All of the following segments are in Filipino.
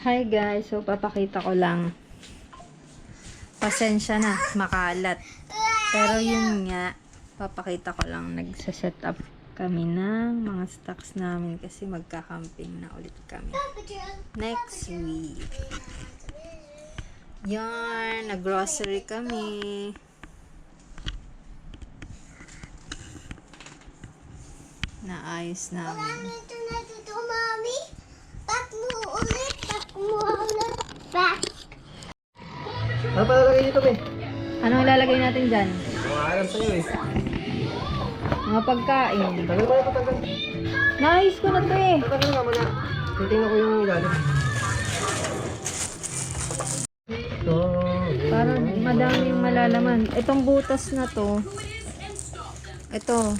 Hi guys, so papakita ko lang. Pasensya na, makalat. Pero yun nga, papakita ko lang, nagsaset up kami ng mga stocks namin kasi magka-camping na ulit kami. Next week. Yan, nag-grocery kami. Naayos namin. Ano pa lalagay dito, be? Anong ilalagay natin dyan? Mga alam sa'yo eh. Mga pagkain. Tagal mo na patagal. Naayos ko na to eh. Patagal nga muna. Titingnan ko yung ilalim. Ito. Para madami yung malalaman. Itong butas na to. Ito.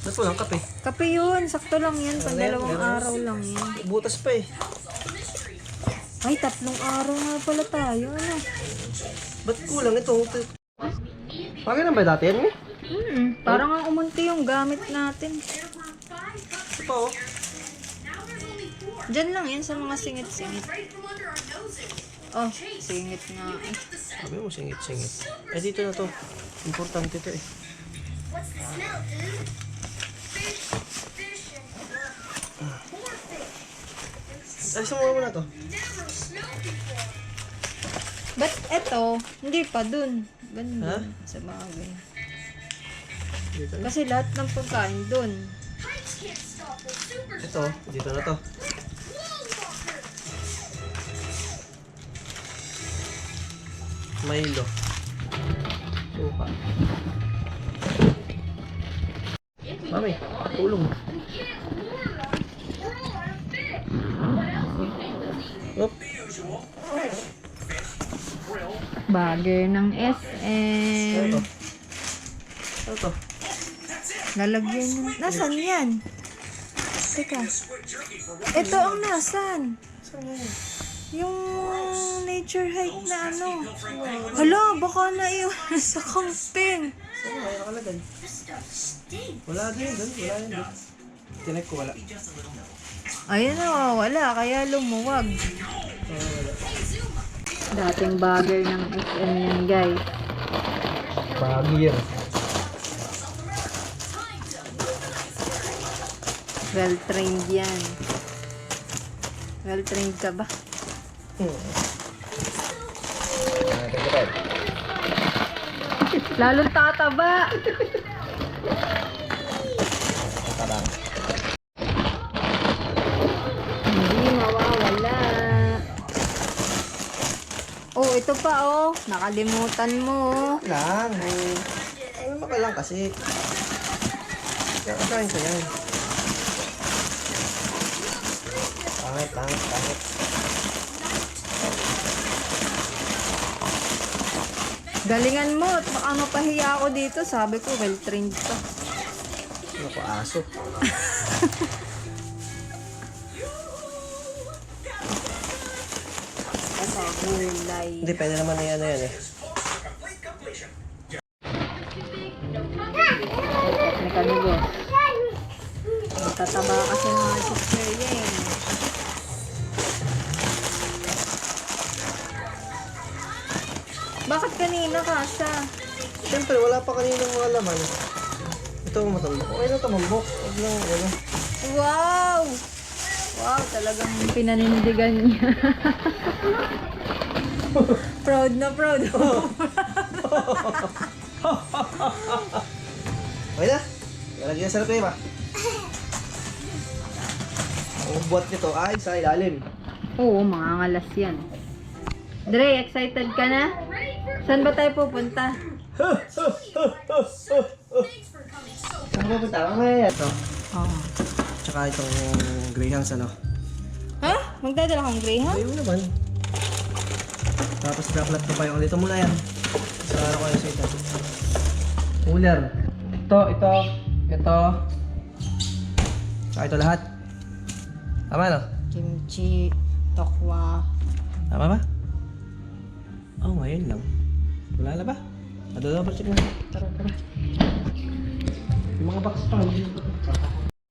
Ba't po lang kape? Kape yun. Sakto lang yan. Pag dalawang araw lang yan. Butas pa eh. Ay, 3 araw nga pala tayo. Ano? Ba't kulang ito? Pagay na ba dati yan, eh? Parang ang umunti yung gamit natin. Ito pa oh. Diyan lang yan sa mga singit-singit. Oh, singit nga eh. Sabi mo, singit-singit. Eh, dito na to. Importante to eh. Ay, sumura mo na to. But eto, hindi pa dun. Ha? Ganda sa bagay. Dito na. Kasi lahat ng pagkain dun. Ito, dito na to. Milo. Suka. Mami, tulong. Op. Bagay ng SM. Ito. Ito. Lalagyan yung... Nasaan yan? Teka. Ito ang nasan? Yung nature hike na ano. Hala, baka na yung sa camping. Saan nga, nakalagay? Wala din, doon. Wala din, doon. Tinek ko, wala. Ayun na, wala. Kaya lumuwag. Dating bagay ng SM yan, guys. Bagir. Well-trained yan. Well-trained ka ba? Lalong tataba. Hindi mawawala. Oh, ito pa oh. Nakalimutan mo oh. Lang, eh. Ano ka lang kasi. Kakain ko yan. Pangit. Galingan mo at baka mapahiya ako dito. Sabi ko, well-trained ka. Ano ko, aso. Ito, gulay. Hindi, pwede naman na yan eh. May kanilo. Tataba kasi ng sister yan. Bakit kanina kasa? Siyempre, wala pa kaninang mga laman. Ito ang matambok. Okay lang tumambok. Huwag lang, ano. Wow! Wow, talagang pinanindigan niya. Proud na proud. Okay na. Lalagyan sa rep ba? Ang buhat nito ay sa ilalim. Oo, mga ngalas yan. Dre, excited ka na? Saan ba tayo pupunta? Saan ko punta? Mamaya ito. Oo. Tsaka itong Greyhounds ano. Ha? Magdadala kang Greyhound? Ayun naman. Tapos pinaplat ko pa yung ulit muna yan. Sa araw ko yung sa ito. Cooler. Ito. Tsaka ito lahat. Tama no? Kimchi, tokwa. Tama ba? Oh, ngayon lang. Wala na ba? Double check na. Tara. Yung mga box pa.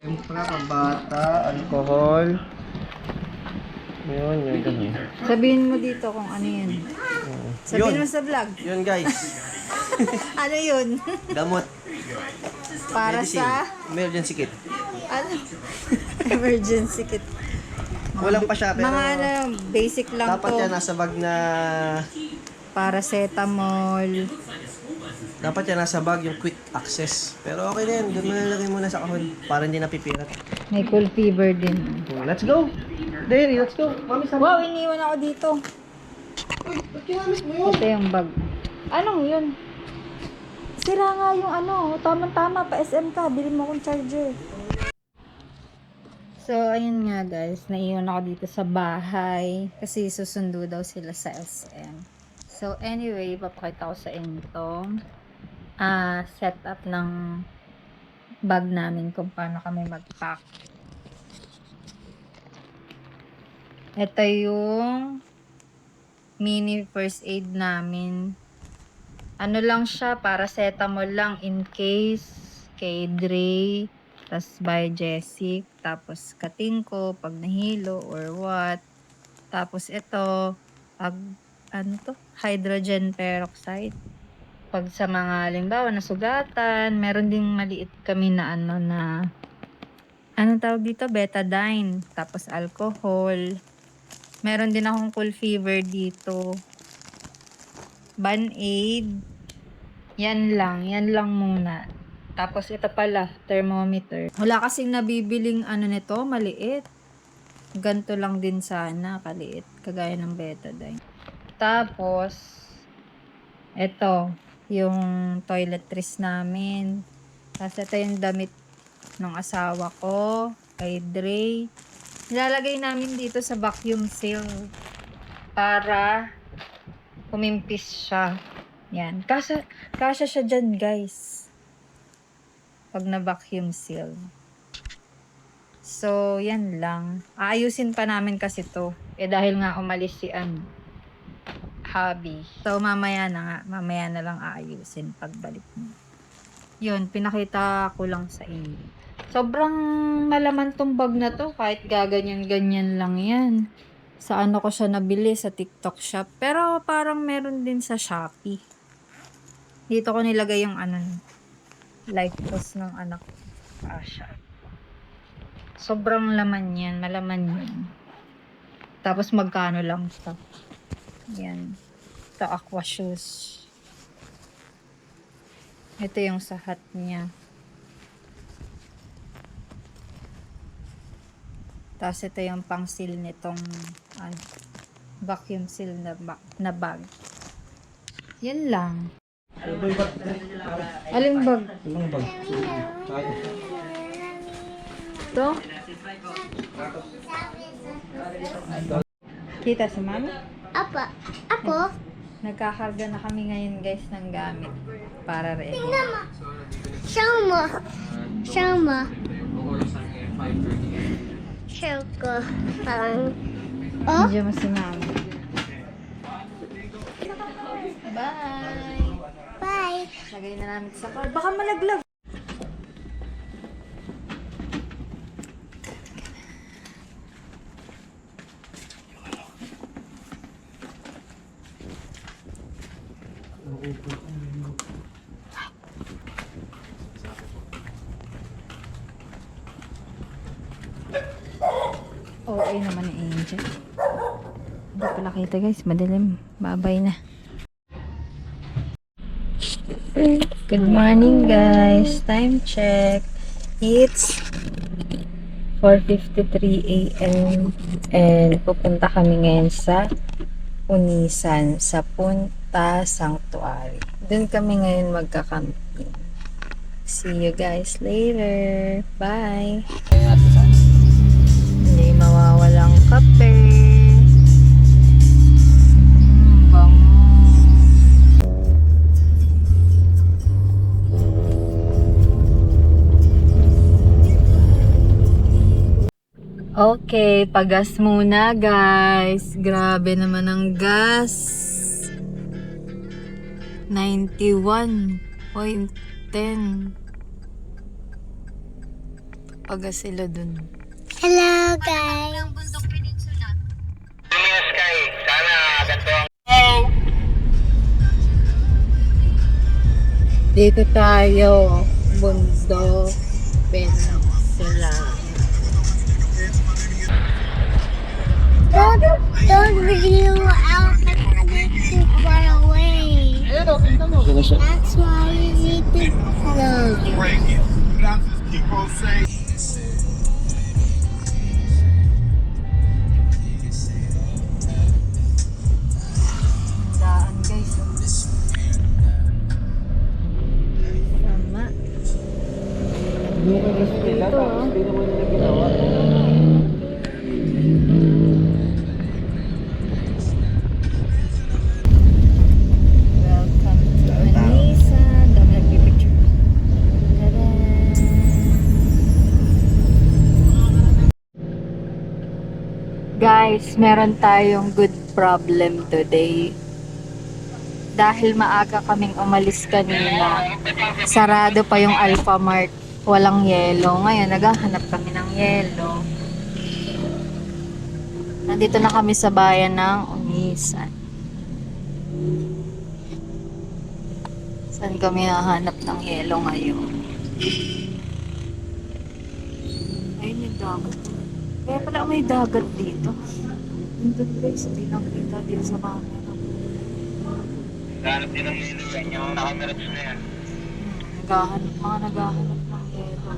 Yung pala, pambata, alcohol. Yun, ganun. Sabihin mo dito kung ano yun. Sabihin mo sa vlog. Yun guys. Ano yun? Gamot. Para sa... Emergency kit. Ano? Emergency kit. Walang pa siya pero Mga ano, basic lang dapat to. yan nasa bag na Paracetamol. dapat yan nasa bag yung quick access. Pero okay na yan. Doon mo nalagay muna sa kahon para hindi napipirat. May cool fever din. Let's go. Dairy, let's go. Mami, sama. Wow, iniwan ako dito. Ito yung bag. Anong yun? Sira nga yung ano. Tama-tama. Pa SM ka. Bilhin mo akong charger. So, ayun nga guys. Naiwan ako dito sa bahay. Kasi susundo daw sila sa SM. So, anyway. Papakita ko sa inyo itong setup ng bag namin kung paano kami mag-pack. Ito yung mini first aid namin. Ano lang siya, paracetamol lang in case, kay Dre, tas Biogesic, tapos katingko pag nahilo or what. Tapos ito, pag ano to, hydrogen peroxide. Pag sa mga halimbawa nasugatan, meron ding maliit kami na ano na anong tawag dito, betadine, tapos alcohol. Meron din akong cool fever dito. Band-aid. Yan lang muna. Tapos ito pala, thermometer. Wala kasing nabibiling ano nito, maliit. Ganto lang din sana, kaliit. Kagaya ng betadine. Tapos, ito, yung toiletries namin. Tapos ito yung damit ng asawa ko, kay Dre. Nilalagay namin dito sa vacuum seal para kumimpis siya. Yan. Kasya siya dyan, guys. Pag na-vacuum seal. So, yan lang. Aayusin pa namin kasi to. Dahil nga umalis si hubby. So, mamaya na lang aayusin pagbalik mo. Yun, pinakita ko lang sa inyo. Sobrang malaman tong bag na to. Kahit gaganyan-ganyan lang yan. Sa ano ko siya nabili? Sa TikTok shop. Pero parang meron din sa Shopee. Dito ko nilagay yung ano, life post ng anak ko. Asya. Sobrang laman yan. Malaman yan. Tapos magkano lang ito. Yan. Ito aqua shoes. Ito yung sa hat niya. Tapos ito yung pang seal nitong vacuum seal na bag. Yan lang. Aling bag? Anong bag? Ito? Kita si mami? Apa? Ako? Nagkakarga na kami ngayon guys ng gamit para ready. Show mo. Show mo. Show ko. Parang... Oh? Diyan mo si mami. Bye! Bye. Lagay na namin sa car. Baka malaglag. Okay naman ni Angel. Hindi pala kita guys. Madilim. Bye-bye na. Good morning guys. Time check. It's 4:53 a.m. And pupunta kami ngayon sa Unisan, sa Punta Sanctuary. Doon kami ngayon magka-camping. See you guys later. Bye. Hindi mawawalang kape. Bango. Okay, pagas muna guys. Grabe naman ang gas. 91.10. Pagas sila dun. Hello, guys. Dito tayo, Mundo Peninsula. Don't video out too far away. That's why you need to close. Daan guys. Sama. Ito, hindi naman nila ginawa. Welcome to Anisa. Dami nagpipicture. Tada! Guys, meron tayong good problem today. Dahil maaga kaming umalis kanina, sarado pa yung Alphamart. Walang yelo. Ngayon, naghahanap kami ng yelo. Nandito na kami sa bayan ng Unisan. Saan kami hahanap ng yelo ngayon? Ayun yung dagat. Kaya pala may dagat dito. Nandun guys, hindi lang kita dito sa camera. Hanap din ng nilo yan, yung nakamirats na yan. Naghahanap ng yelo.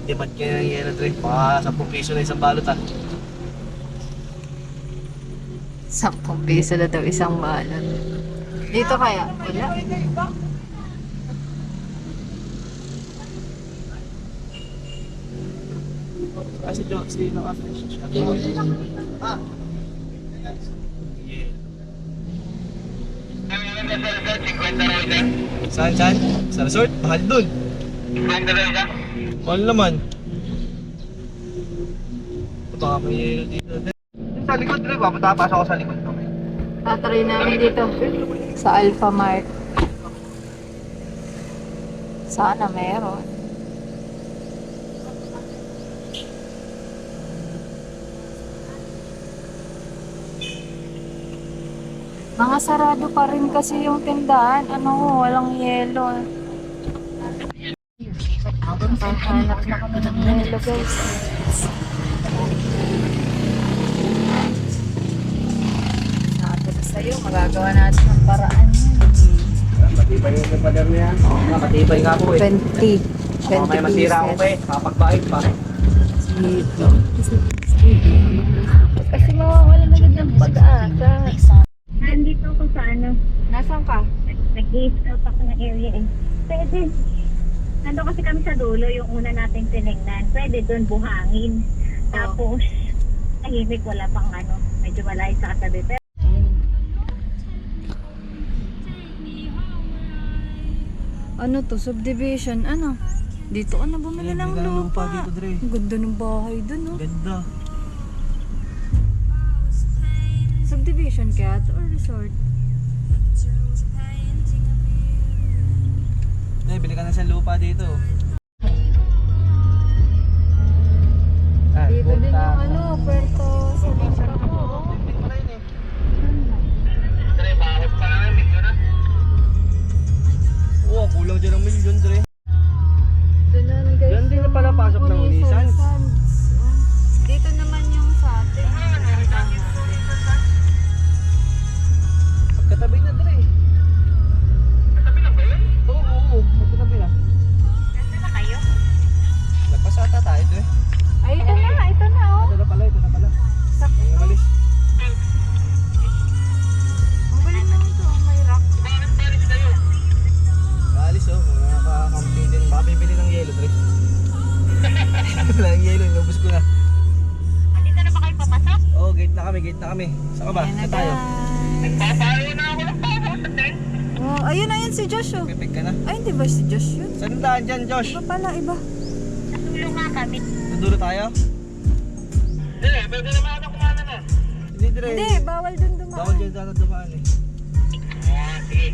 Demand kaya ng yelo, Dre. Baka 10 piso na isang balot, ah. 10 piso na daw isang balot. Dito kaya? Wala. Kasi si naka-fresh siya. Ah! Saan? Sa resort? Mahal dun. Mahal naman. Baka may yelo dito. Sa likod, Dre. Papasok ako sa likod. Tatry namin dito. Sa Alphamart. Sana meron. Mga sarado pa rin kasi yung tindahan. Ano, walang yelo. Hanap na kami ng yelo, guys. Sabi ko sa'yo, magagawa natin ng paraan. Matibay yung pader niya. Oo nga, matibay nga po eh. 20. 20 May masira ako pa eh. Kapagbaik pa. Dito. Kasi mawawala na agad ng pag-asa. Nandito ako sa ano, Nasaan ka? nag-i-scout ako ng area eh. Pwede. Nandun kasi kami sa dulo, yung una nating tinignan. Pwede doon buhangin. Tapos, tahimik, wala pang ano, medyo malayo sa katabi. Pero, Ano to? Subdivision? Ano? Dito ka na bumili ng lupa. dito, Dre. Ang ganda ng bahay dun, no? Ganda. Subdivision kaya to or resort? Bili ka na sa lupa dito. Dito din yung ano, Puerto Salina. Oo, kulang dyan ng milyon, Dre. Doon na lang guys. Yan din na pala pasok ng Unisan. Dito naman yung sa atin. Pagkatabi na, Dre. Katabi lang ba yun? Oo, magkatabi na. nandun na kayo? Nagpasata tayo, Dre. Ay, ito na oh. Ito na pala. Sakto. Ang umalis. Ang galing naman to, may rock. Alis oh, mga ka-camping din. Baka bibili ng yelo, Dre. Wala ng yelo, inubos ko na. Andito na ba kayo papasok? Oo, gate na kami. Saan ka ba? Ayan na Saan tayo? Oh, ayun si Josh oh. Pipig ka na. Ay, hindi ba si Josh yun? Saan daan dyan, Josh? Iba pala, iba. Natulong nga kami. Nadulo tayo? Hindi, Dre. Hindi, bawal dun dumaan. Bawal dyan sana dumaan eh.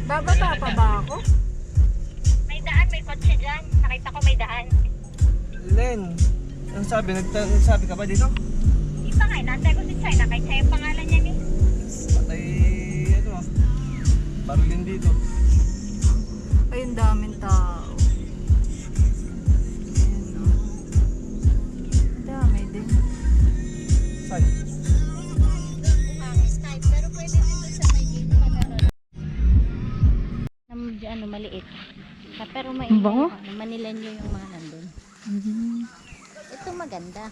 Bababa pa ba ako? May daan, may kotse dyan. Nakita ko may daan. Len, ang sabi? Nagsabi ka ba dito? Di pa nga, nantay ko si China. Kahit siya yung pangalan niya ni. Patay, ano ah. Barulin dito. Ay, ang daming tao. Ayan, no? Dami din. Saan? Pero pwede dito sa may gate pag ano maliit. Pero Ang maingay bango. yung Manilenyo yung mga nandun. Ito maganda.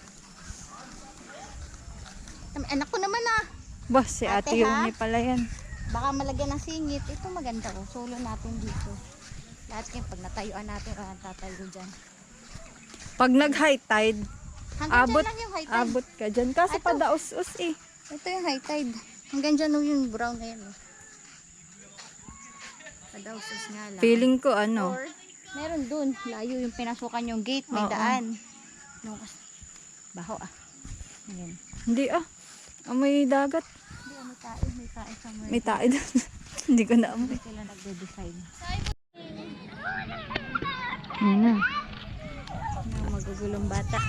Anak ko naman ah. Bah, si Ate Ate, Yumi pala yan. Baka malagyan ng singit. Ito maganda oh. Solo natin dito. Lahat kayo pag natayuan natin o tatayo dyan. Pag nag-high tide, Hanggang abot, dyan lang yung high tide. abot ka dyan. Kasi Ito. padaos-us eh. Ito yung high tide. Hanggang dyan oh, yung brown na yan oh. Padausos nga lang. Feeling ko ano, Or, meron dun. Layo yung pinasukan yung gate. May Oo. daan. No, baho ah. Ayan. hindi ah. Amoy dagat. Hindi, may tae somewhere. May tae doon. Hindi ko na amoy. Hindi sila nagde-decide. Ayan na. Yung magugulong bata.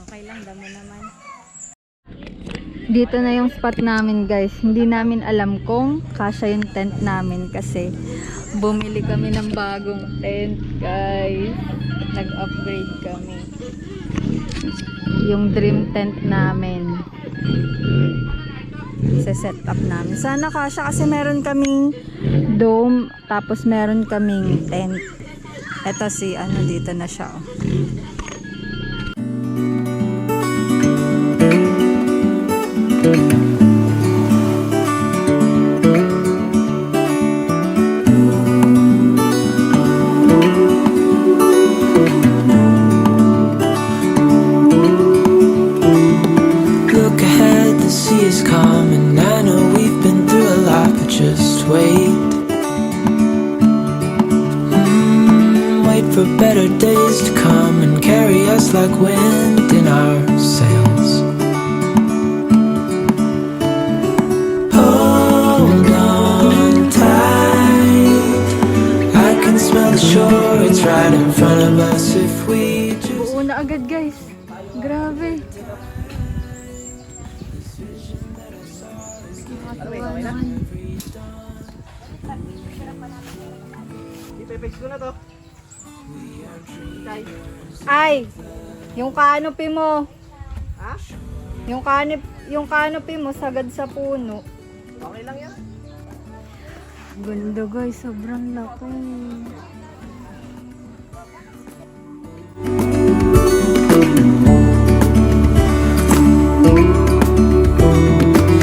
Okay lang, damo naman. Dito na yung spot namin guys. Hindi namin alam kung kasya yung tent namin kasi bumili kami ng bagong tent guys. Nag-upgrade kami. Yung dream tent namin. Set up namin. Sana kasya kasi meron kaming dome tapos meron kaming tent. Ito si ano dito na siya oh. Look ahead, the sea is calm, and I know we've been through a lot, but just wait. Wait for better days to come and carry us like wind in our sails. Hold on tight, I can smell the shore, it's right in front of us if we just. Buo na agad guys. Grabe. Ipe-fix ko na to. Ay, yung canopy mo. Ha? Yung canopy mo sagad sa puno. Okay lang yan. Ganda guys, sobrang laki.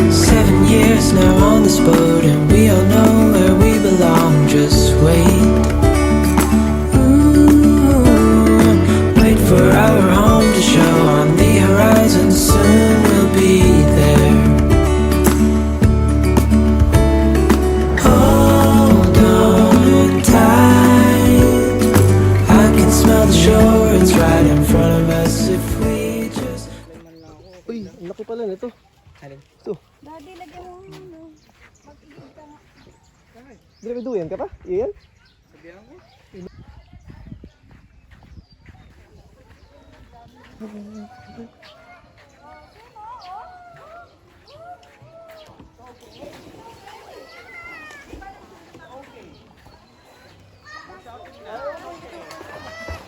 7 years now on this boat, and we all know where we belong. Just wait. Wait for our home to show on the horizon. Soon we'll be there. Hold on tight, I can smell the shore. It's right in front of us if we just. Uy, ang laki pala nito. Alin? Ito. Daddy, lagyan mo ano. Duyan ka pa? Iyan?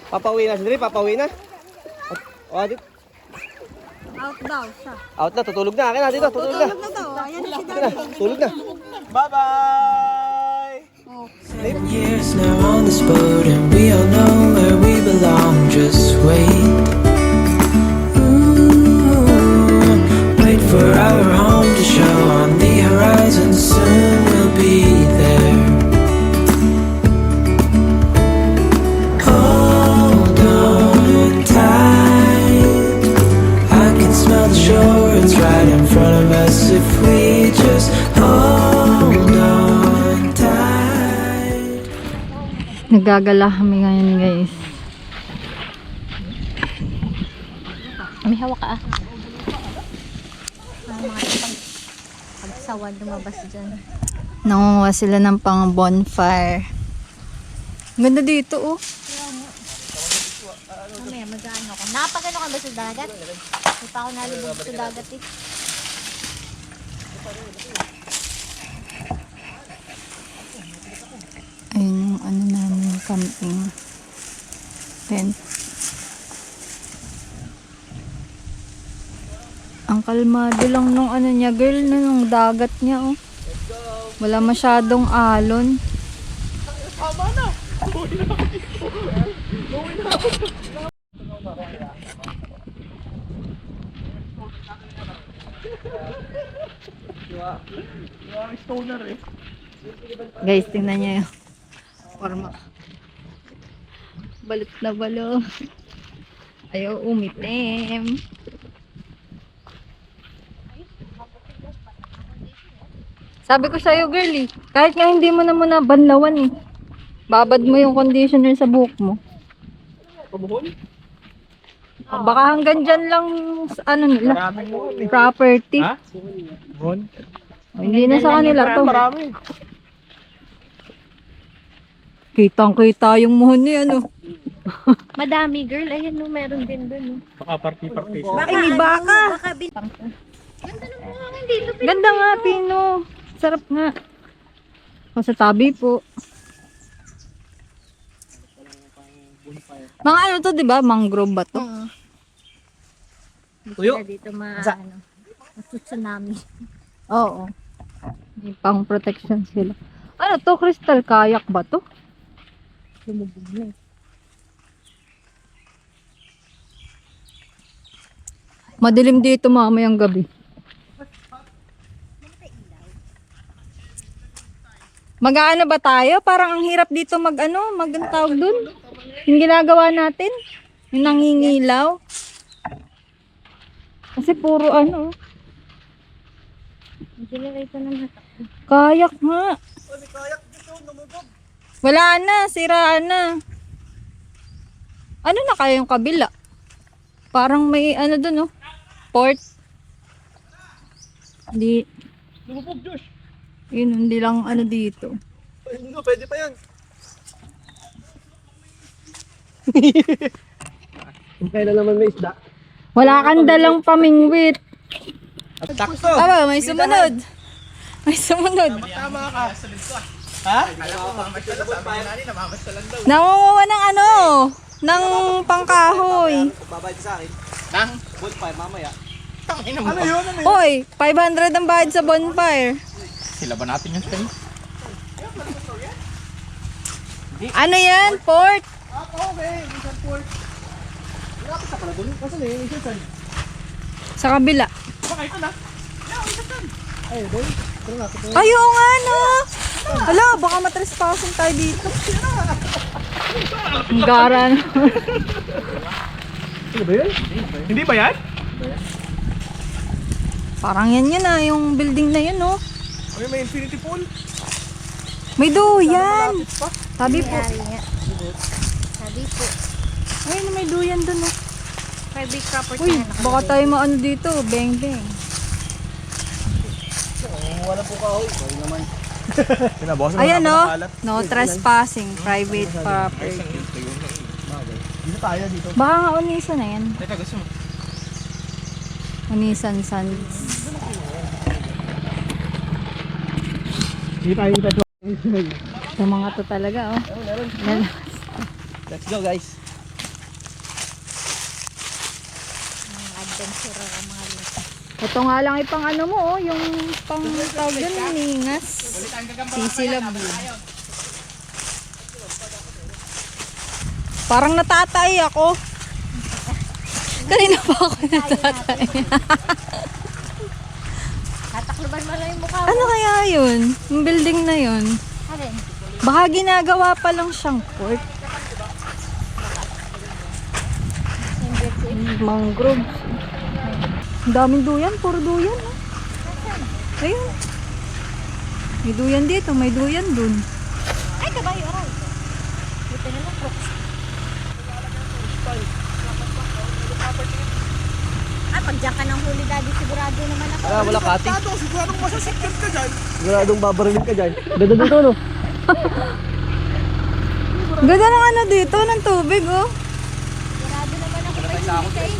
Papauwi na si Dre, papauwi na. O, adit. Out daw siya. Out na, tutulog na. Akin na, dito, tutulog na. Tulog na daw. Ayan si Akin na, tulog na. Bye-bye! 7 years now on this boat, and we all know where we belong. Just wait. Wait for our home to show on the horizon. Soon we'll be there. Hold on tight, I can smell the shore. It's right in front of us if we just hold on tight. Nagagala kami ngayon guys. May hawak ka ah. Mga pagsawan lumabas dyan. Nangunguha sila ng pang bonfire. Ganda dito oh. Mamaya mag-ano ka. Nakapagano ka ba sa dagat? Hindi pa ako nalubog sa dagat eh. camping tent. Ang kalmado lang nung ano niya, girl, nung dagat niya, oh. Wala masyadong alon. Guys, tingnan niyo yung forma. Balot na balot. Ayaw umitim. Sabi ko sa'yo, girl, kahit nga hindi mo na muna banlawan, babad mo yung conditioner sa buhok mo. Pabuhol? Baka hanggang dyan lang, ano nila, Maraming mo. property. Ha? Buhol? O, hindi na sa kanila to. Marami. Kitang-kita yung muhon niya, ano. Madami, girl. Ayan, no, meron din dun. No. Baka party-party siya. Ay, may baka. Ganda nga, Pino. Sarap nga. O, sa tabi po. Mga ano to, di ba? Mangrove ba to? Tuyo? Dito tsunami. Oo. May pang protection sila. Ano to? Crystal kayak ba to? Lumubog na. Madilim dito mamayang gabi. Mag-aano ba tayo? Parang ang hirap dito mag-ano, ang tawag dun. Yung ginagawa natin, yung nangingilaw. Kasi puro ano. Generator na natak. Kayak nga. Wala na, siraan na. Ano na kaya yung kabila? Parang may ano dun, oh. Port. Hindi. Lumubog, Josh. Yun, hindi lang ano dito. Ay, hindi, pwede pa yan. Kung kailan naman may isda. Wala kang dalang pamingwit. At takto. Aba, may sumunod. May sumunod. Tama ka. Ha? Nangunguha ng ano, ng pangkahoy. Babayad sa akin. Nang? Bonfire mamaya. Ano yun? Ano yun? Hoy, 500 ang bayad sa bonfire. Sila ba natin yung space? Ano yan? Port? Okay. Isang port. Wala sa pala doon. Kasi na yung isang. Sa kabila. Baka ito na. Ay, doon. Ito na. Ay, oo nga, no? Hala, baka matrespassing tayo dito. Ang gara na. Ano ba yun? Hindi ba yan? Parang yan yun ah, yung building na yun, no? Ay, may infinity pool. May duyan. Sabi po. Sabi po. Ayun, may duyan dun, no? Private property Uy, na baka tayo maano dito. Beng, beng. Wala po ka, hoy. Bawal naman. Sinabawasan Ayan, no? No trespassing. Private property. Dito tayo, dito. Baka nga Unisa na yan. Teka, gusto mo? Unisan Sands. Dito tayo dito. Sa mga to talaga, oh. Yan. Let's go, guys. adventure ang mga lupa. Ito nga lang ipang ano mo, oh. Yung pang tawag dun, ningas. Sisilab. Parang natatay ako. Kanina pa ako natatay. Tatakluban mo lang yung mukha mo. Ano kaya yun? Yung building na yun. Alin? Baka ginagawa pa lang siyang port. Mangrove. Ang daming duyan, puro duyan. Oh. Ayun. May duyan dito, may duyan dun. Ay, kabayo, aray. Buti na lang, crooks. Ah, pag dyan ka ng huli, daddy, sigurado naman ako. Wala cutting. Siguradong masasakyan ka dyan. Siguradong babarilin ka dyan. Ganda dito, no? Ganda ng ano dito, ng tubig, oh. Sigurado naman ako may huli kayo.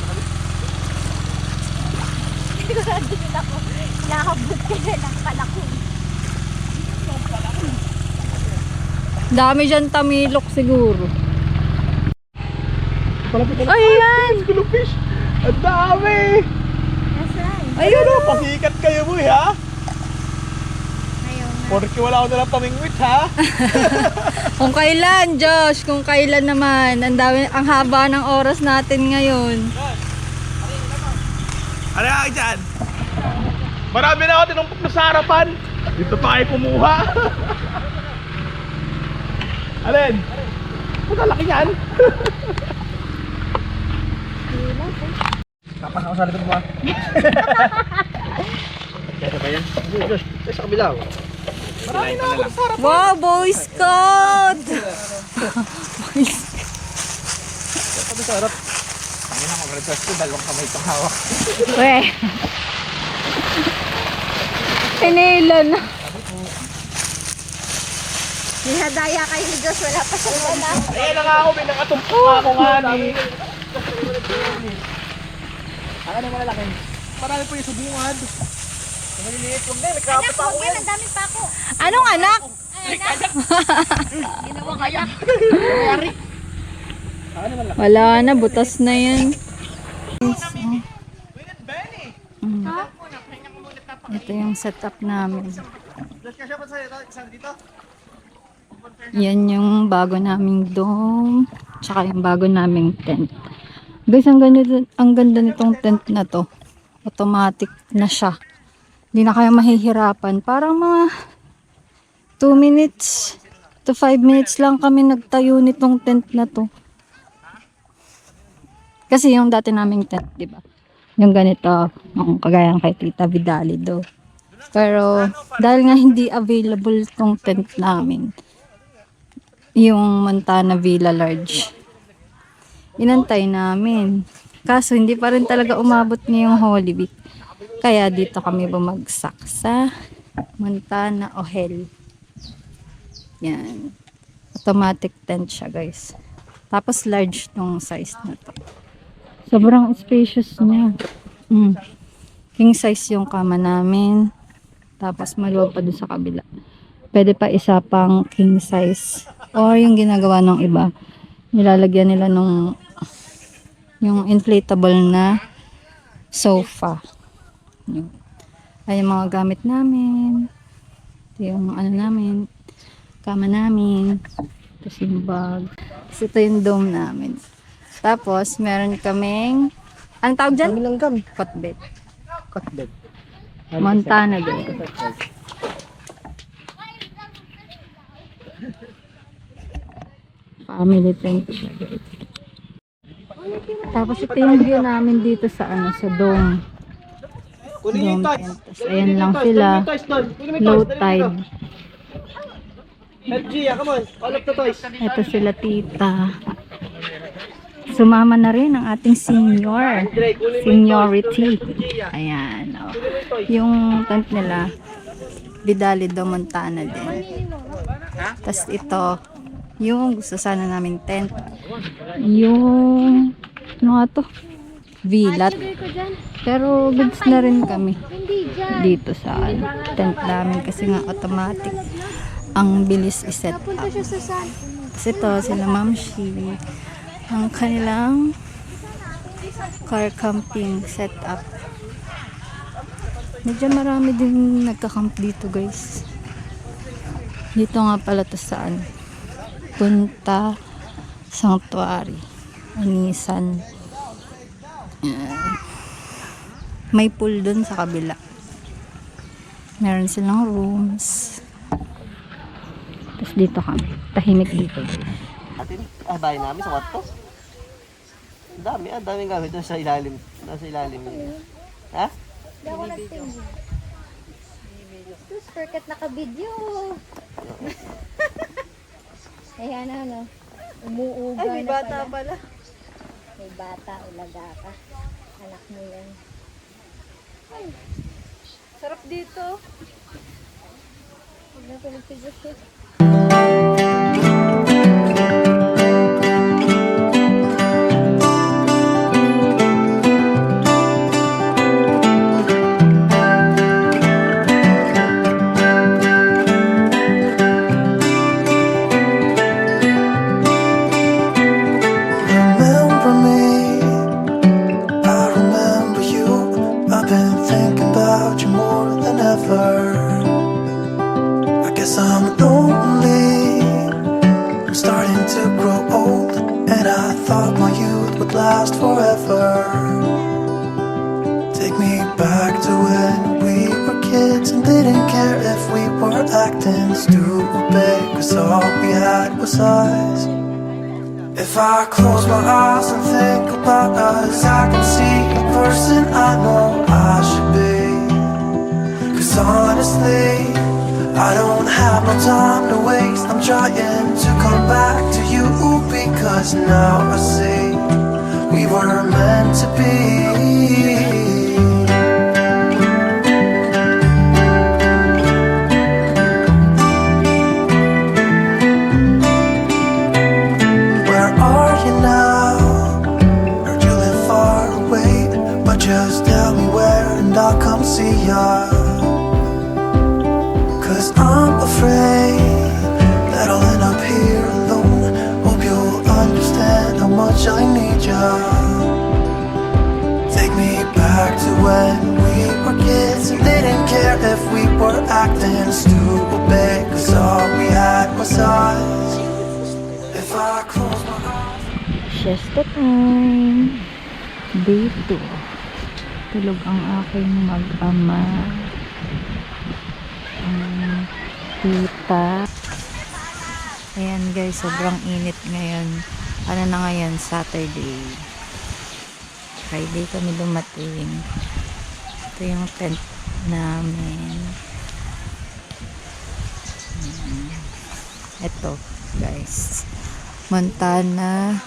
Sigurado din ako. Nakabot ka na ng palakong. Dami dyan tamilok siguro. Palapit na. Ayan! Fish! Ang dami! Ayun Ano, pasikat kayo mo ha? Ayaw na. Porque wala ako nalang pamingwit ha? Kung kailan, Josh, kung kailan naman. Ang haba ng oras natin ngayon. Ano nga dyan? Marami na ako tinumpok na sa harapan. Dito pa kayo kumuha. Alin? Puta laki yan. Tapas ako sa likod mo ha. Kaya ba yan? Diyos, sa kabila ako. Marami na ako sa harapan. Wow, Boy Scout! Sabi sa harap. Ang ina ko, request ko, dalawang kamay itong hawak. Weh. Pinila na. Dinadaya kayo ni Josh, wala pa siya wala. Ayun na nga ako, may nakatumpok ako nga ni. Ano na malaki? Marami po yung subungan. Maliliit lang din, nagkakapit pa ako yan. Ang dami pa ako. Anong anak? Ginawa kaya. Wala na, butas na yan. Ito yung setup namin. Yan yung bago naming dome. Tsaka yung bago naming tent. Guys, ang ganda nitong tent na to. Automatic na siya. Hindi na kayo mahihirapan. Parang mga 2 minutes to 5 minutes lang kami nagtayo nitong tent na to. Kasi yung dati naming tent, di ba? Yung ganito, yung kagaya kay Tita Vidalido. Pero dahil nga hindi available tong tent namin, yung Montana Villa Large, inantay namin. Kaso hindi pa rin talaga umabot ngayong Holy Week. Kaya dito kami bumagsak sa Montana Ohel. Yan. Automatic tent siya, guys. Tapos large tong size na to. Sobrang spacious niya. King size yung kama namin. Tapos maluwag pa dun sa kabila. Pwede pa isa pang king size. Or yung ginagawa ng iba, nilalagyan nila nung yung inflatable na sofa. Yun. Ay yung mga gamit namin. Ito yung ano namin. Kama namin. Tapos yung bag. Tapos ito yung dome namin. Tapos meron kaming anong tawag dyan? Langgam. Cotbed. Cotbed. Montana din. Family tent siya. Tapos ito yung view namin dito sa ano, sa dome. Dome tent. Tapos ayan lang sila. Low tide. LG, come on. All of the toys. Ito sila tita. Sumama na rin ang ating senior. Seniority. Ayan. Oh. Yung tent nila, Vidalido Montana din. Tapos ito, yung gusto sana namin tent. Yung, ano nga to? Villat. Pero goods na rin kami dito sa tent namin kasi nga automatic. Ang bilis iset up. Kasi ito, sila Ma'am Shi. Ang kanilang car camping setup. Medyo marami din nagka-camp dito, guys. Dito nga pala to saan? Punta Sanctuary. Anisan. May pool dun sa kabila. Meron silang rooms. Tapos dito kami. Tahimik dito. Atin, bahay namin sa kwarto. Ang dami, daming gamit doon sa ilalim. Nasa ilalim yun. Ha? Hindi ako nagtingin. Tapos perkat naka-video. Ayan ano. Umuuga Ay, may na bata pala. pala. May bata, ulaga ka. Anak mo yan. Sarap dito. Huwag na ko nagpidyo. starting to grow old, and I thought my youth would last forever. Take me back to when we were kids and didn't care if we were acting stupid, 'cause all we had was us. If I close my eyes and think about us, I can see the person I know I should be. 'Cause honestly, I don't have no time to waste. I'm trying to come back to you, because now I see we were meant to be. Where are you now? Heard you live far away, but just tell me where and I'll come see ya. 'Cause I'm afraid that I'll end up here alone. Hope you'll understand how much I need ya. Take me back to when we were kids and didn't care if we were acting stupid, 'cause all we had was us. If I close my eyes. Siesta time. Day 2. Tulog ang aking mag-ama. Tita. Ayan guys, sobrang init ngayon. Ano na ngayon? Saturday. Friday kami dumating. Ito yung tent namin. Ito guys. Montana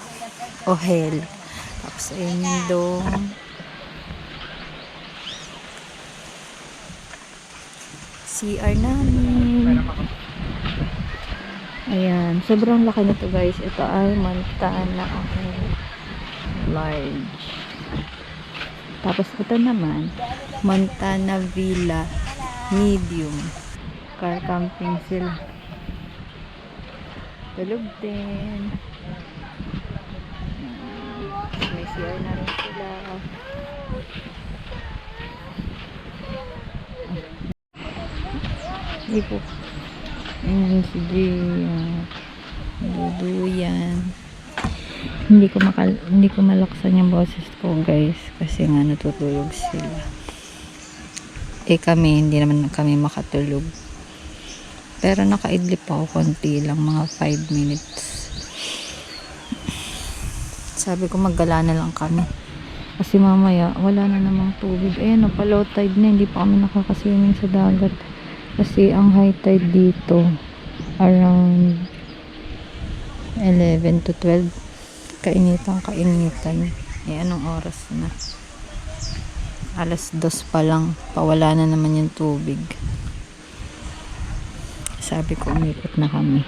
Ohel. Tapos ayun yung dome. CR namin. Ayan. Sobrang laki nito guys. Ito ay Montana Ohel large. Tapos ito naman Montana Villa medium. Car camping sila. Tulog din. May CR na rin sila. Hindi po. Ayan si Gia. Duduyan. Hindi ko malaksan yung boses ko guys. Kasi nga natutulog sila. Kami, hindi naman kami makatulog. Pero nakaidlip ako konti lang. Mga 5 minutes. Sabi ko maggala na lang kami. Kasi mamaya, wala na namang tubig. Ayan, pa-low tide na. Hindi pa kami nakakaswimming sa dagat. Kasi ang high tide dito around 11 to 12. Kainitan. Anong oras na? Alas 2 pa lang. Pawala na naman yung tubig. Sabi ko umikot na kami.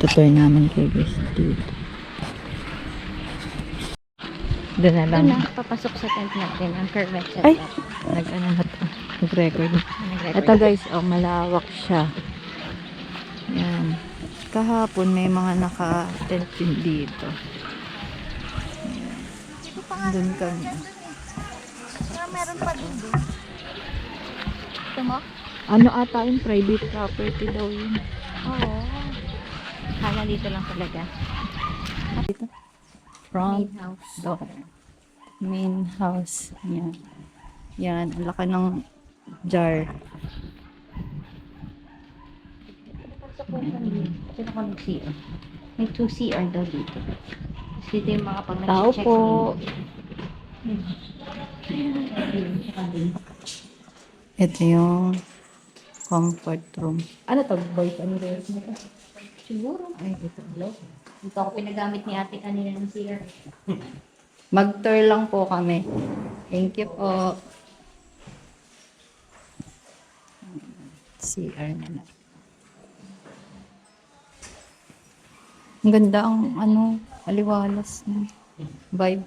Tutur naman kay guys dito. Doon na lang. Doon na, papasok sa tent natin ang corvette setup. Ay! Nag-ano na to. Nag-record. Ito guys, malawak siya. Yan. Kahapon may mga naka-tent din dito. Yan. Doon kami. Meron pa din doon. Ito mo? Ano ata yung private property daw yun. Oo. Kala dito lang talaga. Dito. Front Main house. door. Main house. Yan. Yan. Ang laki ng jar. Dito ko nag-CR. May 2 CR daw dito. Kasi dito yung mga pag Tao nag-check. po. Ito yung comfort room. Ano to? Boys, ano rin? Siguro. Ay, ito. Dito ako pinagamit ni ate kanina ng CR. Mag-tour lang po kami. Thank you po. CR na lang. Ang ganda ang aliwalas na vibe.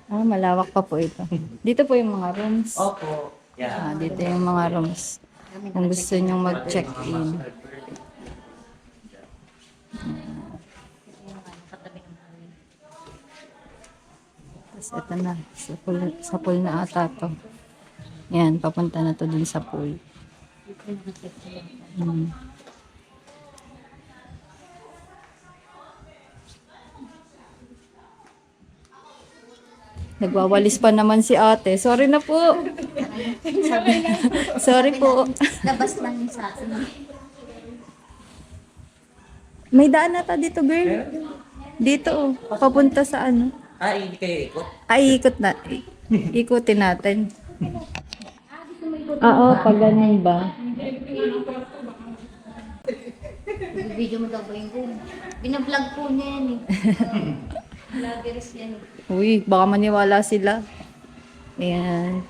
Malawak pa po ito. Dito po yung mga rooms. Opo. Yeah. Dito yung mga rooms. Kung gusto nyong mag-check-in. Tapos ito na. Sa pool na ata to. Yan, papunta na to dun sa pool. Nagwawalis pa naman si ate. Sorry na po. Sorry po. Labas lang yung sa akin. May daan na ta dito, girl. Dito, oh. Papunta sa ano. Hindi kayo ikot? Ay, ikot na. Ikutin natin. Oo, pag ganun ba? Video mo daw ba yung binablog po niya yan eh. Vloggers yan eh. Uy, baka maniwala sila. Ayan.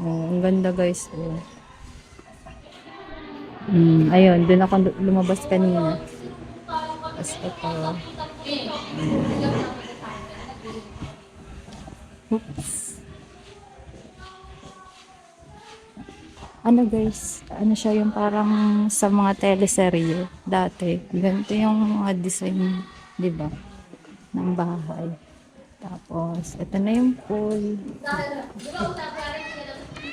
Oh, ang ganda guys. Oh. Ayun, dun ako lumabas kanina. Tapos ito. Oops. Ano guys, ano siya yung parang sa mga teleserye dati. Ganito yung mga design, di ba? Ng bahay. Tapos, ito na yung pool.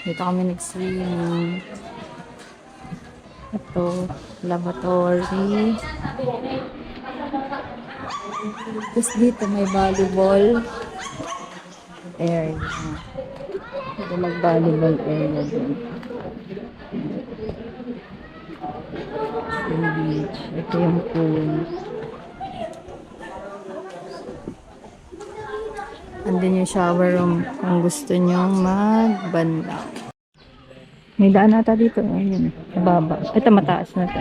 Dito kami nag-swimming. Ito, lavatory. Tapos dito may volleyball area. Ito mag-volleyball area dun. Yung beach. Ito yung pool. Andun yung shower room kung gusto nyo magbanlaw. May daan ata dito. Ayun. Sa baba. Ito mataas na to.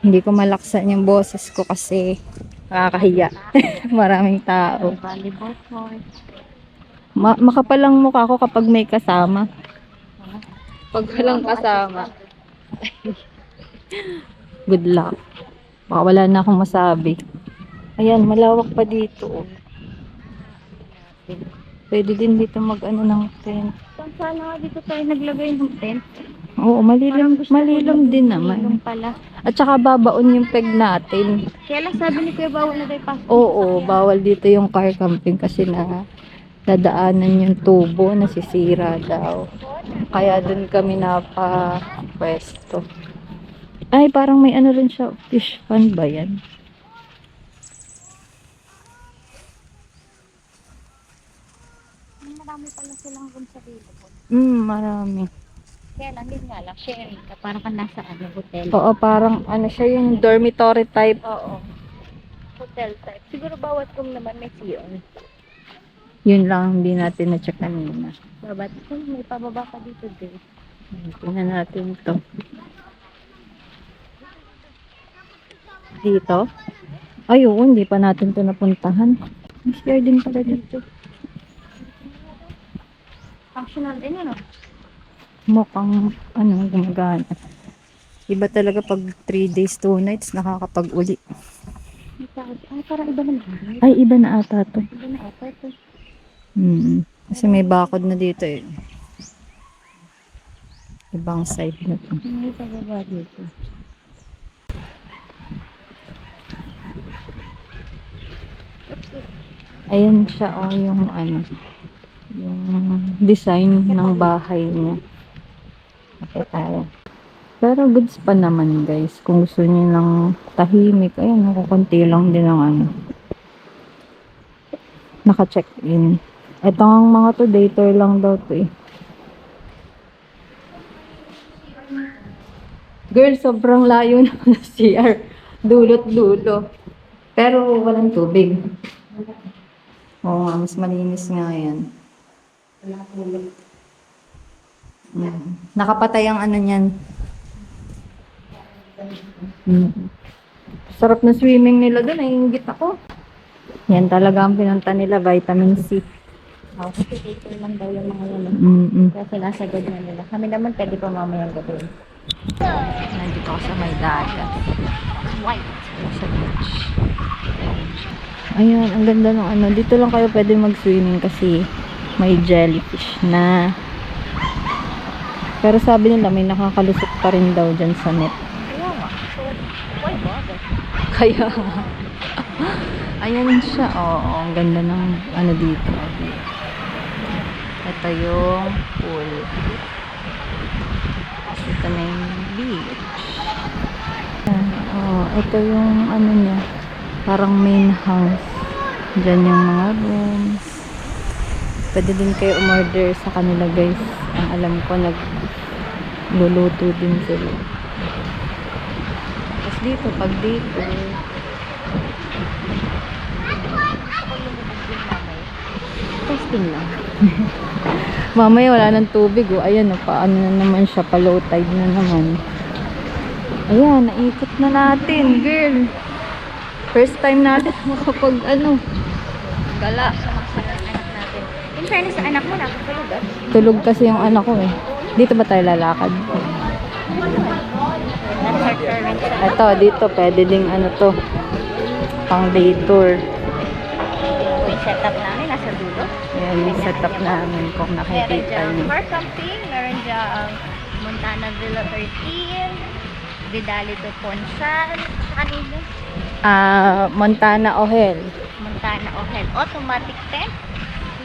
Hindi ko malaksan yung boses ko kasi nakakahiya. Maraming tao. Volleyball court. Makapalang mukha ko kapag may kasama. Pag walang kasama. Good luck. Baka wala na akong masabi. Ayan, malawak pa dito. Pwede din dito mag-ano ng tent. Sana nga dito tayo naglagay ng tent. Oo, malilim din naman. Yung pala. At saka babaon yung peg natin. Kaya lang sabi ni Kuya bawal na tayo pasok. Oo, bawal dito yung car camping kasi na dadaanan yung tubo, nasisira daw. Kaya dun kami napapwesto. Ay, parang may ano rin siya. Fish pond ba yan? Marami pala silang room sa Billabong. Marami. Kaya lang, yun nga lang, sharing ka. Parang ka nasa hotel. Oo, parang ano siya yung dormitory type. Oo. Hotel type. Siguro bawat room naman may CR. Yun lang, hindi natin na-check kanina. Babat. May pababa ka dito din. Tingnan natin ito. Dito? Ay, oo, hindi pa natin ito napuntahan. May share din pala dito. Functional din yun, Mukhang, ano, gumagana. Iba talaga pag 3 days, 2 nights, nakakapag-uli. Ay, parang iba na lang. Ay, iba na ata to. Iba na ata ito. Kasi may bakod na dito eh. Ibang side na to. May pababa dito. Ayan siya, oh, yung ano, yung design ng bahay niya. Okay tayo. Pero goods pa naman guys. Kung gusto niyo ng tahimik, ayun, nakukunti lang din ang ano. Naka-check-in. Ito ang mga to, day tour lang daw to eh. Girl, sobrang layo na CR. Dulot-dulo. Pero walang tubig. Oo nga, mas malinis nga yan. Nakapatay ang ano niyan. Sarap na swimming nila doon. Naiingit ako. Yan talaga ang pinunta nila, vitamin C. Kasi dito lang daw yung mga yan. Kaya sinasagad na nila. Kami naman pwede pa mamayang gabi. Nandito ako sa may dagat. White. Sa beach. Ayan, ang ganda ng ano. Dito lang kayo pwede mag-swimming kasi may jellyfish na. Pero sabi nila may nakakalusot pa rin daw dyan sa net. Kaya nga. So, why bother? Kaya ayan siya. Oo, ang ganda ng ano dito. Ito yung pool. Ito na yung Beach. Oh, ito yung ano niya. Parang main house. Diyan yung mga rooms. Pwede din kayo umorder sa kanila guys. Ang alam ko nagluluto din sila. Tapos dito, pag dito, testing lang. Mamaya wala ng tubig. Oh. Ayan, oh, paano na naman siya. Pa low tide na naman. Ayan, naikot na natin, girl. First time natin makapag gala. In fairness sa anak mo, nakatulog ah. Tulog kasi yung anak ko eh. Dito ba tayo lalakad? Ito, dito pwede ding to. Pang day tour. Yung setup namin, nasa dulo. Ayan yung setup namin kung Meron nakikita dyan niyo. car camping, meron dyan Montana Villa 13, Vidali to Ponsan, kanino? Montana Ohel. Montana Ohel, automatic tent,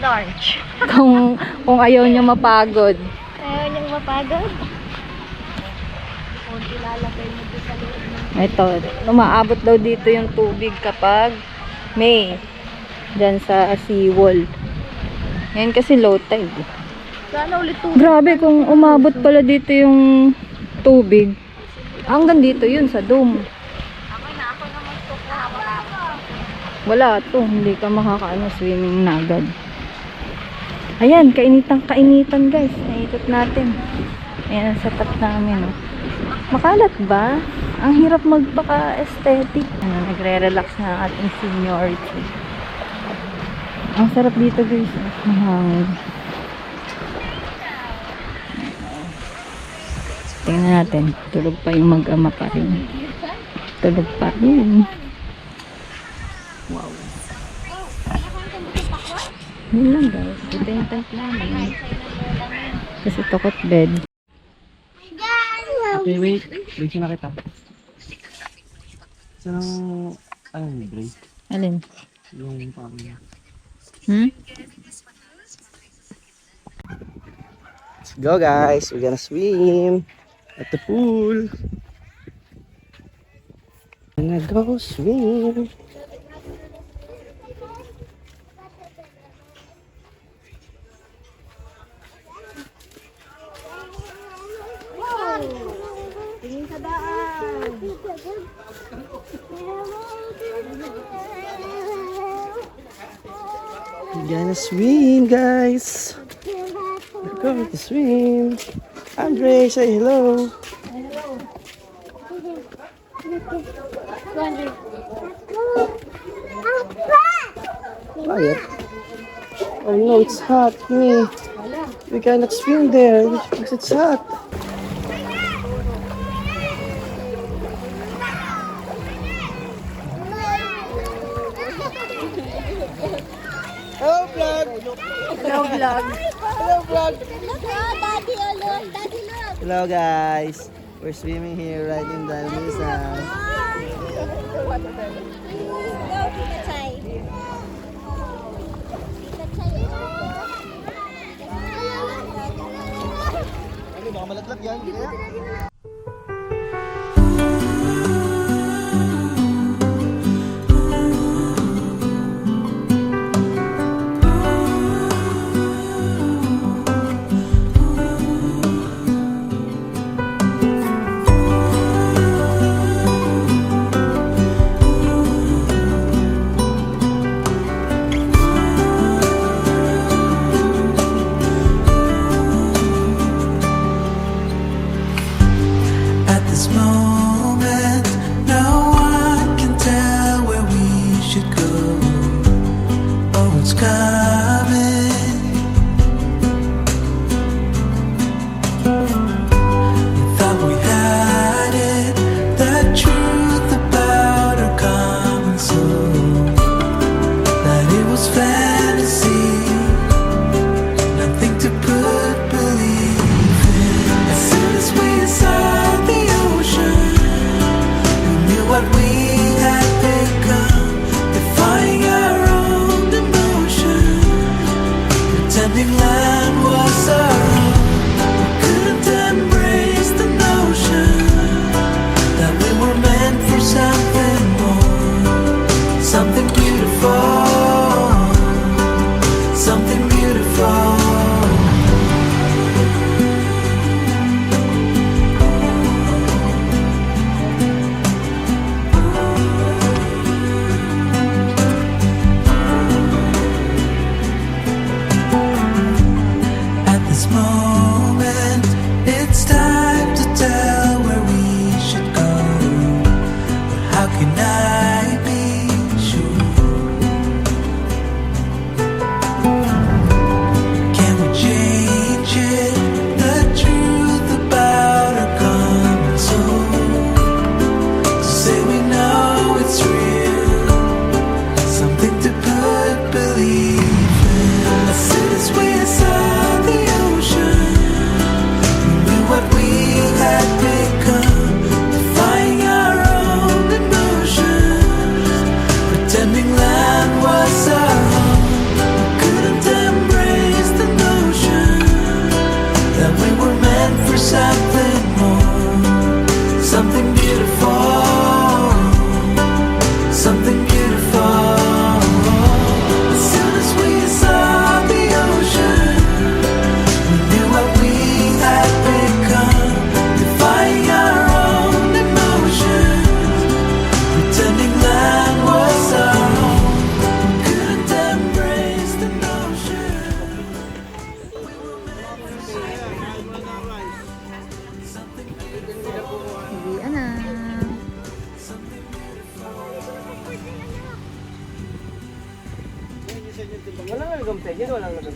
large. Kung ayaw nyo mapagod. Ayaw niyang mapagod. Kung ilalagay mo doon sa loob ng Ito, umaabot daw dito yung tubig kapag May. Diyan sa seawall. Ngayon kasi low tide. sana ulit tubig. Grabe kung umabot pala dito yung tubig. Hanggang dito yun sa dome. Ako naman sukuha. Wala to, hindi ka swimming na agad. Ayan, kainitan guys. Naikot natin. Ayan ang setup namin. Oh. Makalat ba? Ang hirap magpaka-aesthetic. Nagre-relax na ang ating seniority. Ang sarap dito guys. Mahangin. Tingnan natin. Tulog pa yung mag-ama pa rin. Tulog pa rin. Wow. Yun lang guys. Ito yung tent namin. Kasi takot bed. Okay, wait. Break na kita. Saan ang break? Alin? Yung pamilya. Let's go guys. We're gonna swim at the pool. Gonna go swim. We're gonna swim, guys. We're going to swim. Andre, say hello. Quiet. Oh no, it's hot. We cannot swim there because it's hot. Hello, vlog. Hello vlog. Hello, vlog. Look, daddy, look. Daddy, look. Hello, guys. We're swimming here right in the Mesa. Ano, baka malaglag yan. Kaya? At this moment, no one can tell where we should go or what's coming. We thought we had it, the truth about our common soul, that it was fantasy, nothing to put belief in. As soon as we saw the ocean, we knew what we had become, defying our own emotion, pretending land was our own. We couldn't embrace the notion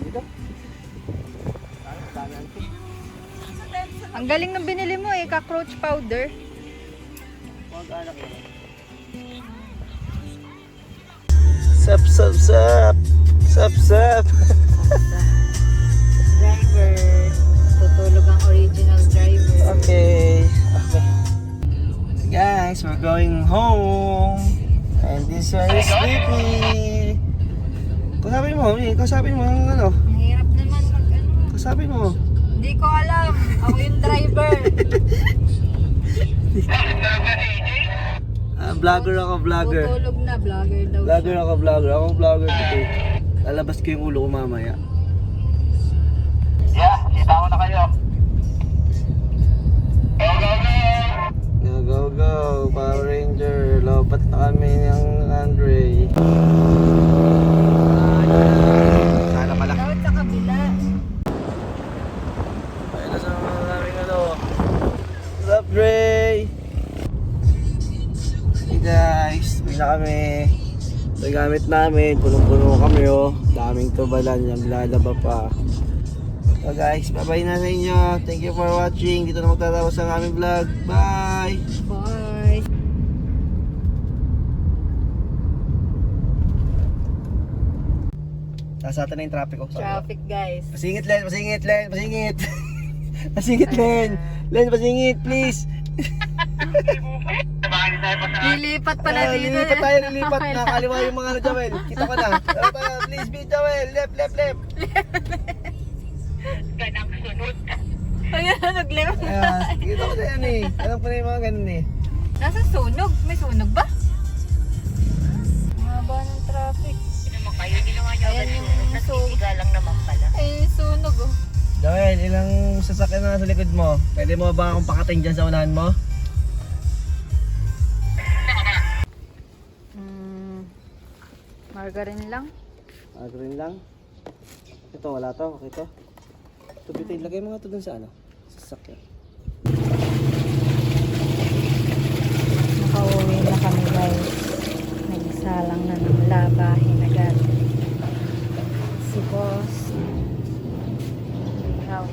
Dito. Dami antik. Ang galing ng binili mo eh, cockroach powder. Mag-anak ko. Sup, sup, sup. Sup, sup. Driver. Tutulog ang original driver. Okay. Okay. Guys, we're going home. And this one is sleepy. Kasapin mo, kasapin mo ang ano. Ang hirap naman mag-ano. Kasapin mo. Hindi ko alam. Ako yung driver. Vlogger ako, vlogger. Tutulog na, vlogger daw Vlogger siya. ako, vlogger. Ako vlogger today. Lalabas ko yung ulo ko mamaya. Yeah, kita ko na kayo. Go, go, go! Go, go, go. Power Ranger. Lobat na kami ng Andre. Sana pala. Dapat sa kabila. Ay, nasa namin ano. What's up, Dre? Hey guys, uwi na kami. Ito yung gamit namin. Punong-puno kami oh. Daming tubalan yan. Lalaba pa. So guys, bye-bye na sa inyo. Thank you for watching. Dito na magtatapos ang aming vlog. Bye! Bye. Nasa atin na yung traffic oh. Traffic guys. Pasingit, Len! Pasingit, Len! Pasingit! Pasingit, Len! Len, pasingit, please! Lilipat pala dito. Lilipat tayo, lilipat. Nakakaliwa yung mga ano, Joel. Kita ko na. Tara tayo, please be Joel. Left, left, left. Ayan, nag-left. Ayan, kita ko na yan eh. Alam ko na yung mga ganun eh. Nasa sunog? May sunog ba? Mahaba ng traffic. Ayan yung sunog. lang naman pala. Ay, sunog oh. Joel, ilang sasakyan na nasa likod mo? Pwede mo ba akong pakating dyan sa unahan mo? Margarine lang. Green lang. Ito, wala to. Okay to. Ito, bitin. Lagay mo nga ito dun sa ano? Sasakyan. Nakauwi na kami guys. Nagsalang na ng labahin agad. Si boss. Ikaw.